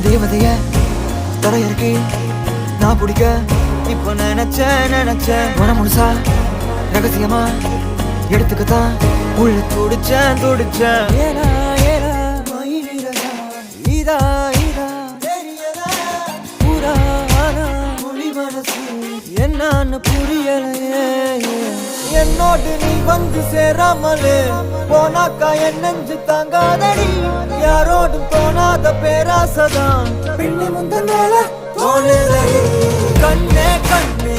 தேவதைய தரையிறக்கி நான் பிடிக்க இப்ப நினைச்சேன் முழுசா ரகசியமா எடுத்துக்கத்தான் உள்ள துடிச்சேன் ஏனா ஏனா இதா இதா புராணா மொழி மனசு என்னன்னு புரியலையே என்னோடு நீ வந்து சேராமலே போனாக்கா என் நெஞ்சு தாங்காதடி யாரோடும் தோணாத பேராசதான் பெண்ணு முந்த மேல தோணுதடி கண்ணே கண்ணே